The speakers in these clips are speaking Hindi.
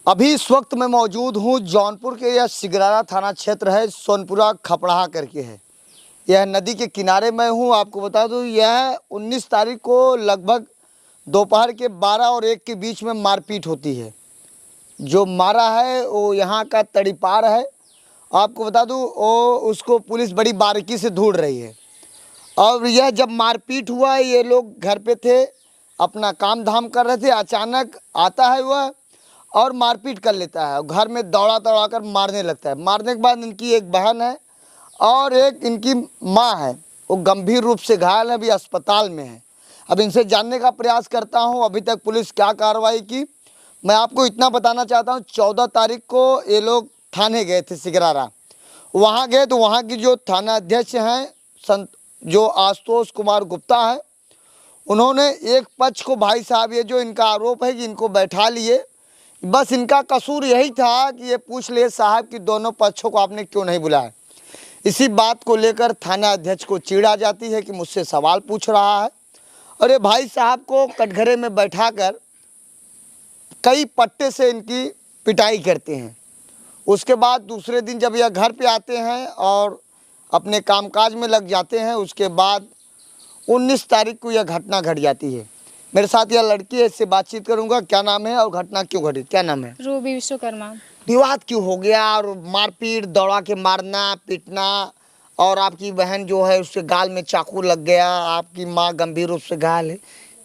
अभी इस वक्त मैं मौजूद हूँ जौनपुर के, यह सिगरारा थाना क्षेत्र है, सोनपुरा खपड़ाहा करके है। यह नदी के किनारे मैं हूँ। आपको बता दूँ, यह 19 तारीख को लगभग दोपहर के 12 और 1 के बीच में मारपीट होती है। जो मारा है वो यहाँ का तड़ीपार है। आपको बता दूँ, वो उसको पुलिस बड़ी बारीकी से ढूंढ रही है। और यह जब मारपीट हुआ, ये लोग घर पे थे, अपना काम धाम कर रहे थे, अचानक आता है वह और मारपीट कर लेता है और घर में दौड़ा दौड़ा कर मारने लगता है। मारने के बाद इनकी एक बहन है और एक इनकी माँ है, वो गंभीर रूप से घायल है, अभी अस्पताल में है। अब इनसे जानने का प्रयास करता हूँ अभी तक पुलिस क्या कार्रवाई की। मैं आपको इतना बताना चाहता हूँ, 14 तारीख को ये लोग थाने गए थे सिगरारा। वहाँ गए तो वहाँ की जो थाना अध्यक्ष हैं जो आशुतोष कुमार गुप्ता है, उन्होंने एक पक्ष को, भाई साहब ये जो इनका आरोप है कि इनको बैठा लिए, बस इनका कसूर यही था कि ये पूछ ले साहब कि दोनों पक्षों को आपने क्यों नहीं बुलाया। इसी बात को लेकर थाना अध्यक्ष को चिढ़ आ जाती है कि मुझसे सवाल पूछ रहा है। और ये भाई साहब को कटघरे में बैठाकर कई पट्टे से इनकी पिटाई करते हैं। उसके बाद दूसरे दिन जब यह घर पे आते हैं और अपने कामकाज में लग जाते हैं, उसके बाद 19 तारीख को यह घटना घट जाती है। मेरे साथ यह लड़की है, इससे बातचीत करूंगा। क्या नाम है और घटना क्यों घटी? क्या नाम है? रूबी विश्वकर्मा। विवाद क्यों हो गया और मारपीट, दौड़ा के मारना पीटना, और आपकी बहन जो है उसके गाल में चाकू लग गया, आपकी माँ गंभीर रूप से घायल है,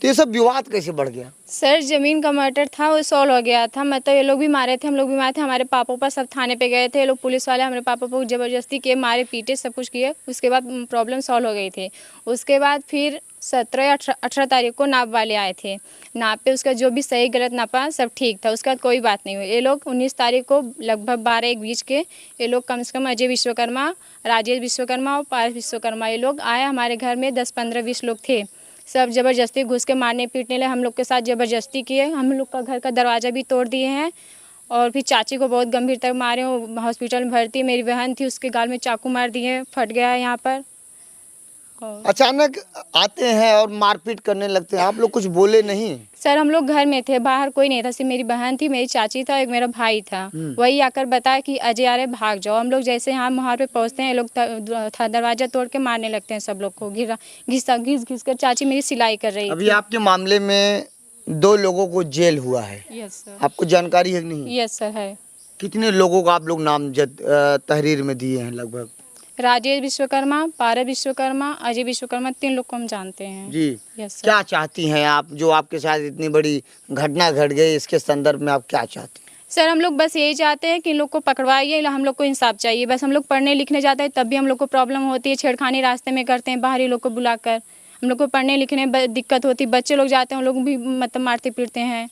तो ये सब विवाद कैसे बढ़ गया? सर जमीन का मैटर था, वो सॉल्व हो गया था। मतलब ये लोग भी मारे थे, हम लोग भी मारे थे। हमारे पापा पर सब थाने पे गए थे, ये लोग पुलिस वाले हमारे पापा को ज़बरदस्ती किए, मारे पीटे, सब कुछ किए। उसके बाद प्रॉब्लम सॉल्व हो गई थी। उसके बाद फिर 17 या 18 तारीख को नाप वाले आए थे। नाप पे उसका जो भी सही गलत नापा सब ठीक था। उसके बाद कोई बात नहीं हुई। ये लोग 19 तारीख को लगभग 12-1 बीच के ये लोग कम से कम अजय विश्वकर्मा, राजेश विश्वकर्मा और पारस विश्वकर्मा ये लोग आए हमारे घर में। 10, 15, 20 लोग थे। सब ज़बरदस्ती घुस के मारने पीटने लगे, हम लोग के साथ ज़बरदस्ती किए। हम लोग का घर का दरवाज़ा भी तोड़ दिए हैं और फिर चाची को बहुत गंभीर तक मारे, वो हॉस्पिटल में भर्ती। मेरी बहन थी, उसके गाल में चाकू मार दिए, फट गया है यहाँ पर। अचानक आते हैं और मारपीट करने लगते हैं, आप लोग कुछ बोले नहीं? सर हम लोग घर में थे, बाहर कोई नहीं था, सिर्फ मेरी बहन थी, मेरी चाची था, एक मेरा भाई था। वही आकर बताया कि अजय आ रहे, भाग जाओ। हम लोग जैसे यहाँ वहाँ पे पहुँचते हैं, ये लोग दरवाजा तोड़ के मारने लगते हैं सब लोग को। घिस कर चाची मेरी सिलाई कर रही थी। अभी आपके मामले में 2 लोगों को जेल हुआ है। Yes sir. आपको जानकारी है कि नहीं? यस सर है। कितने लोगों को आप लोग नामजद तहरीर में दिए हैं? लगभग राजेश विश्वकर्मा, पारस विश्वकर्मा, अजय विश्वकर्मा, 3 लोग को हम जानते हैं। जी। Yes sir. क्या चाहती हैं आप, जो आपके साथ इतनी बड़ी घटना घट गई, इसके संदर्भ में आप क्या चाहती हैं? सर हम लोग बस यही चाहते हैं कि इन लोग को पकड़वाइए, हम लोग को इंसाफ चाहिए। बस हम लोग पढ़ने लिखने जाते हैं तब भी हम लोग को प्रॉब्लम होती है, छेड़खानी रास्ते में करते हैं बाहरी लोग को बुलाकर। हम लोग को पढ़ने लिखने में दिक्कत होती है, बच्चे लोग जाते हैं, उन लोग भी मतलब मारते पीटते हैं।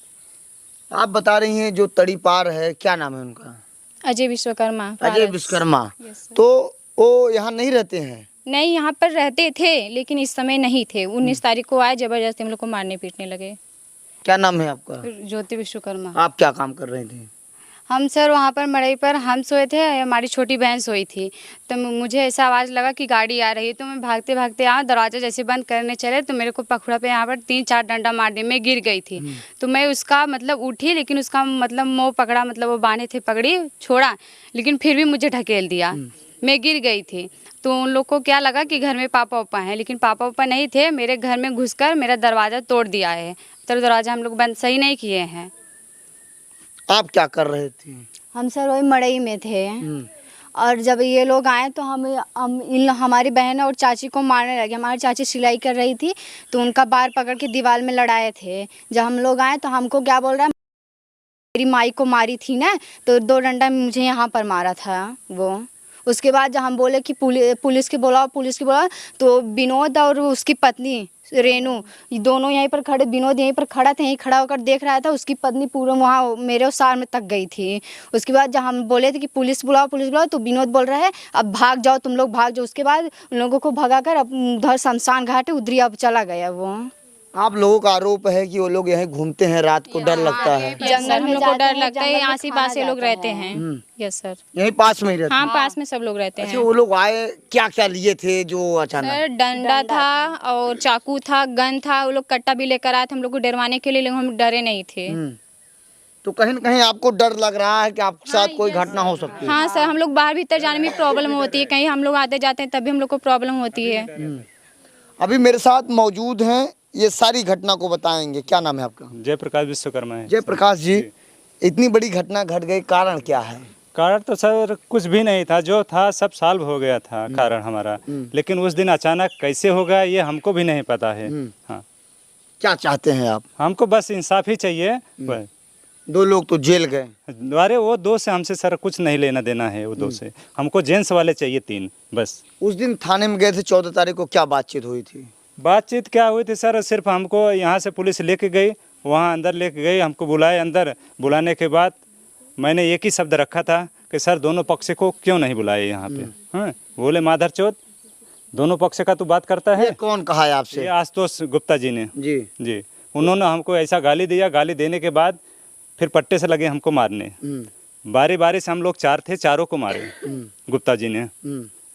आप बता रही हैं जो तड़ीपार है, क्या नाम है उनका? अजय विश्वकर्मा। अजय विश्वकर्मा। Yes sir. तो वो यहाँ नहीं रहते हैं? नहीं, यहाँ पर रहते थे लेकिन इस समय नहीं थे। 19 तारीख को आए, जबरदस्ती हम लोग को मारने पीटने लगे। क्या नाम है आपका? ज्योति विश्वकर्मा। आप क्या काम कर रहे थे? हम सर वहाँ पर मड़ई पर हम सोए थे, हमारी छोटी बहन सोई थी। तो मुझे ऐसा आवाज़ लगा कि गाड़ी आ रही है, तो मैं भागते भागते आया। दरवाज़ा जैसे बंद करने चले तो मेरे को पखुड़ा पे यहाँ पर 3-4 डंडा मार दिए, मैं गिर गई थी। तो मैं उसका मतलब उठी, लेकिन उसका मतलब मुँह पकड़ा, मतलब वो बांधे थे पगड़ी, छोड़ा, लेकिन फिर भी मुझे ढकेल दिया, मैं गिर गई थी। तो उन लोग को क्या लगा कि घर में पापा उपा हैं, लेकिन पापा उपा नहीं थे। मेरे घर में घुसकर मेरा दरवाज़ा तोड़ दिया है। तो दरवाज़ा हम लोग बंद सही नहीं किए हैं। आप क्या कर रहे थे? हम सर वही मड़ई में थे और जब ये लोग आए तो हमारी बहन और चाची को मारने लगे। हमारी चाची सिलाई कर रही थी तो उनका बार पकड़ के दीवार में लड़ाए थे। जब हम लोग आए तो हमको क्या बोल रहा है, मेरी माई को मारी थी ना, तो 2 डंडा मुझे यहाँ पर मारा था वो। उसके बाद जब हम बोले कि पुलिस के बुलाओ, तो विनोद और उसकी पत्नी रेनू दोनों यहीं पर खड़े, विनोद यहीं पर खड़ा था, यहीं खड़ा होकर देख रहा था। उसकी पत्नी पूरा वहाँ मेरे सार में तक गई थी। उसके बाद जब हम बोले थे कि पुलिस बुलाओ, तो विनोद बोल रहा है अब भाग जाओ, तुम लोग भाग जाओ। उसके बाद उन लोगों को भगाकर अब उधर शमशान घाट है, उधर अब चला गया वो। आप लोगों का आरोप है कि वो लोग यहीं घूमते हैं, रात को डर लगता है? जंगल में को डर लगता है, यहाँ से पास लोग रहते हैं। Yes sir. यहीं पास में ही रहते हैं? हाँ, पास में सब लोग रहते हैं। अच्छा, वो लोग आए, क्या क्या लिए थे जो अचानक? सर डंडा था और चाकू था, गन था। वो लोग कट्टा भी लेकर आए थे हम लोग को डरवाने के लिए, लेकिन हम डरे नहीं थे। तो कहीं न कहीं आपको डर लग रहा है कि आपके साथ कोई घटना हो सकती है। हाँ सर, हम लोग बाहर भीतर जाने में प्रॉब्लम होती है, कहीं हम लोग आते जाते हैं तब भी हम लोग को प्रॉब्लम होती है। अभी मेरे साथ मौजूद हैं, ये सारी घटना को बताएंगे। क्या नाम है आपका? जयप्रकाश विश्वकर्मा है। जयप्रकाश जी, इतनी बड़ी घटना घट गई, कारण क्या है? कारण तो सर कुछ भी नहीं था, जो था सब सॉल्व हो गया था कारण हमारा, लेकिन उस दिन अचानक कैसे हो गया ये हमको भी नहीं पता है। हाँ, क्या चाहते हैं आप? हमको बस इंसाफ ही चाहिए। बस। 2 लोग तो जेल गए। अरे वो 2 से हमसे सर कुछ नहीं लेना देना है, वो 2 से हमको जेंट्स वाले चाहिए 3 बस। उस दिन थाने में गए थे 14 तारीख को, क्या बातचीत हुई थी? बातचीत क्या हुई थी सर, सिर्फ हमको यहाँ से पुलिस लेके गई, वहाँ अंदर लेके गई, हमको बुलाए अंदर। बुलाने के बाद मैंने एक ही शब्द रखा था कि सर दोनों पक्ष को क्यों नहीं बुलाए यहाँ पे। हाँ, बोले माधर चौथ, दोनों पक्ष का तू बात करता है। ये कौन कहा है आपसे? ये आशुतोष गुप्ता जी ने जी। उन्होंने हमको ऐसा गाली दिया। गाली देने के बाद फिर पट्टे से लगे हमको मारने। बारी बारी से हम लोग 4 थे, चारों को मारे गुप्ता जी ने।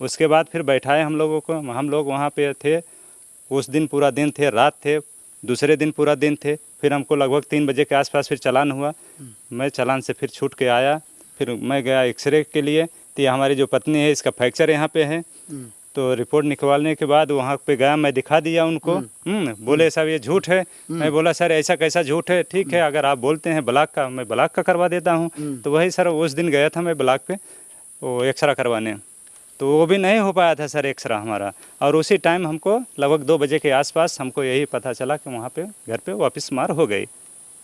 उसके बाद फिर बैठाए हम लोगों को, हम लोग वहाँ पे थे। उस दिन पूरा दिन थे, रात थे, दूसरे दिन पूरा दिन थे। फिर हमको लगभग 3 बजे के आसपास फिर चालान हुआ। मैं चालान से फिर छूट के आया। फिर मैं गया एक्सरे के लिए, तो ये हमारी जो पत्नी है इसका फ्रैक्चर यहाँ पे है। तो रिपोर्ट निकलवाने के बाद वहाँ पे गया, मैं दिखा दिया उनको। बोले साहब ये झूठ है। मैं बोला सर ऐसा कैसा झूठ है? ठीक है, अगर आप बोलते हैं ब्लॉक का, मैं ब्लॉक का करवा देता हूँ। तो वही सर उस दिन गया था मैं ब्लॉक पे वो एक्सरा करवाने, तो वो भी नहीं हो पाया था सर एक्सरा हमारा। और उसी टाइम हमको लगभग 2 बजे के आसपास हमको यही पता चला कि वहाँ पे घर पे वापस मार हो गई।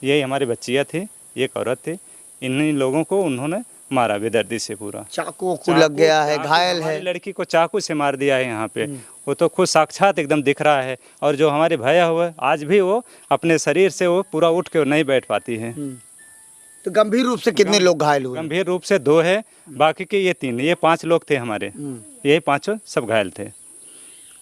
यही हमारी बच्चियाँ थी, एक औरत थी, इन्हीं लोगों को उन्होंने मारा बेदर्दी से पूरा। चाकू लग गया है, घायल है। लड़की को चाकू से मार दिया है यहाँ पे। वो तो खुद साक्षात एकदम दिख रहा है। और जो हमारे भैया हुआ आज भी वो अपने शरीर से वो पूरा उठ के नहीं बैठ पाती है। तो गंभीर रूप से कितने लोग घायल हुए? गंभीर रूप से 2 है, बाकी के ये 3, ये 5 लोग थे हमारे। ये 5 सब घायल थे।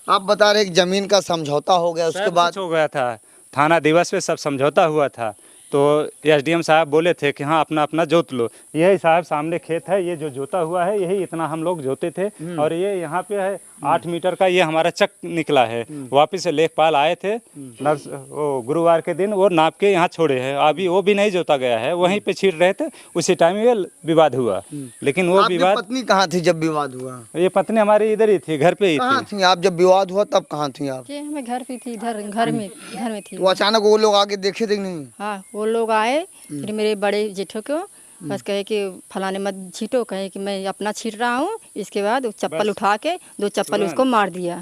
आप बता रहे कि जमीन का समझौता हो गया, उसके बाद हो गया था थाना दिवस पे सब समझौता हुआ था। तो एसडीएम साहब बोले थे कि हाँ अपना अपना जोत लो। यही साहब सामने खेत है, ये जो जोता हुआ है यही इतना हम लोग जोते थे। और ये यहाँ पे है 8 मीटर का ये हमारा चक निकला है। वापिस से लेखपाल आए थे वो गुरुवार के दिन, वो नाप के यहाँ छोड़े हैं। अभी वो भी नहीं जोता गया है, वहीं पे छीट रहे थे, उसी टाइम ये विवाद हुआ। लेकिन वो विवाद, पत्नी कहाँ थी जब विवाद हुआ? ये पत्नी हमारी इधर ही थी, घर पे ही कहाँ थी। थी आप जब विवाद हुआ? तब कहाँ थी आप? मैं घर पे थी, इधर घर में थी। वो अचानक वो लोग आगे देखे थे कि नहीं? हाँ, वो लोग आए, फिर मेरे बड़े जेठों को बस कहे कि फलाने मत छीटो, कहे कि मैं अपना छीट रहा हूँ। इसके बाद वो चप्पल उठा के 2 चप्पल उसको मार दिया।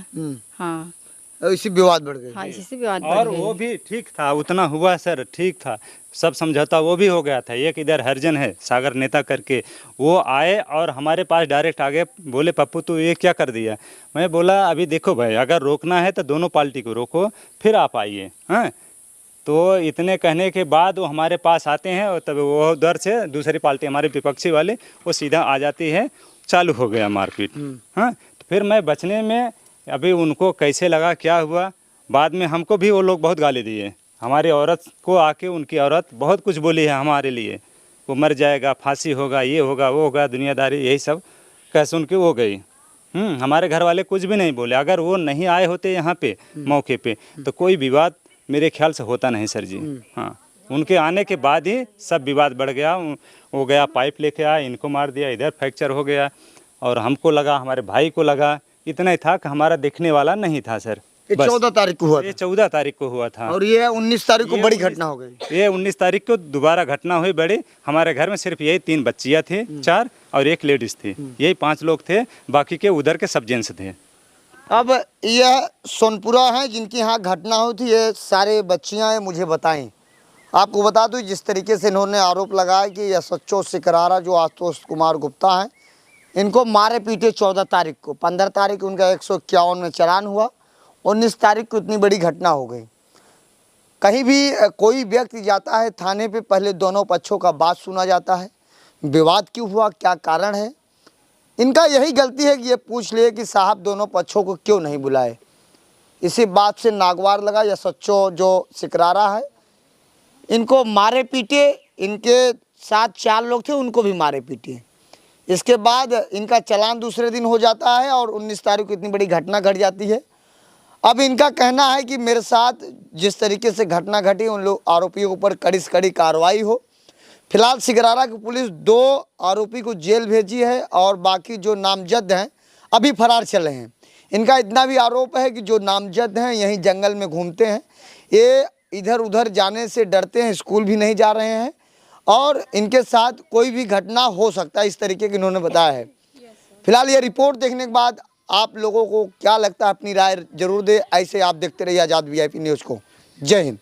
हाँ, और इसी विवाद बढ़ गए। हाँ, इसी से विवाद और बढ़ गई। वो भी ठीक था, उतना हुआ सर, ठीक था, सब समझौता वो भी हो गया था। एक इधर हरिजन है सागर नेता करके, वो आए और हमारे पास डायरेक्ट आ गए। बोले पप्पू तू ये क्या कर दिया? मैं बोला अभी देखो भाई, अगर रोकना है तो दोनों पार्टी को रोको, फिर आप आइए। हाँ, तो इतने कहने के बाद वो हमारे पास आते हैं और तब वो उधर से दूसरी पार्टी हमारे विपक्षी वाले वो सीधा आ जाती है। चालू हो गया मारपीट। हाँ, तो फिर मैं बचने में, अभी उनको कैसे लगा क्या हुआ, बाद में हमको भी वो लोग बहुत गाली दिए। हमारी औरत को आके उनकी औरत बहुत कुछ बोली है हमारे लिए, वो मर जाएगा, फांसी होगा, ये होगा, वो होगा, दुनियादारी, यही सब कह सुन के वो गई। हमारे घर वाले कुछ भी नहीं बोले। अगर वो नहीं आए होते यहाँ पे मौके पे तो कोई विवाद मेरे ख्याल से होता नहीं सर जी। हाँ, उनके आने के बाद ही सब विवाद बढ़ गया। वो गया पाइप लेके आया, इनको मार दिया, इधर फ्रैक्चर हो गया। और हमको लगा, हमारे भाई को लगा, इतना ही था कि हमारा देखने वाला नहीं था सर। ये 14 तारीख को हुआ ये था। 14 तारीख को हुआ था। और ये 19 तारीख को बड़ी घटना हो गई। ये 19 तारीख को दोबारा घटना हुई बड़ी। हमारे घर में सिर्फ यही 3 बच्चियाँ थी, 4 और 1 लेडीज थी। यही 5 लोग थे, बाकी के उधर के सब जेंट्स थे। अब यह सोनपुरा है जिनकी यहाँ घटना हुई थी। ये सारे बच्चियाँ हैं, मुझे बताएं। आपको बता दूं जिस तरीके से इन्होंने आरोप लगाया कि यह सच्चो सिकरारा जो आशुतोष कुमार गुप्ता हैं, इनको मारे पीटे 14 तारीख को। 15 तारीख को उनका 151 में चालान हुआ। 19 तारीख को इतनी बड़ी घटना हो गई। कहीं भी कोई व्यक्ति जाता है थाने पे, पहले दोनों पक्षों का बात सुना जाता है। विवाद क्यों हुआ, क्या कारण है, इनका यही गलती है कि ये पूछ ले कि साहब दोनों पक्षों को क्यों नहीं बुलाए। इसी बात से नागवार लगा। या सच्चो जो सिकरारा है, इनको मारे पीटे, इनके साथ 4 लोग थे, उनको भी मारे पीटे। इसके बाद इनका चालान दूसरे दिन हो जाता है और 19 तारीख को इतनी बड़ी घटना घट जाती है। अब इनका कहना है कि मेरे साथ जिस तरीके से घटना घटी, उन लोग आरोपियों के ऊपर कड़ी से कड़ी कार्रवाई हो, फिलहाल सिगरारा की पुलिस 2 आरोपी को जेल भेजी है और बाकी जो नामजद हैं अभी फरार चले हैं। इनका इतना भी आरोप है कि जो नामजद हैं यहीं जंगल में घूमते हैं, ये इधर उधर जाने से डरते हैं, स्कूल भी नहीं जा रहे हैं और इनके साथ कोई भी घटना हो सकता है, इस तरीके की इन्होंने बताया है। फिलहाल ये रिपोर्ट देखने के बाद आप लोगों को क्या लगता है, अपनी राय जरूर दें। ऐसे आप देखते रहिए आज़ाद VIP न्यूज़ को। जय हिंद।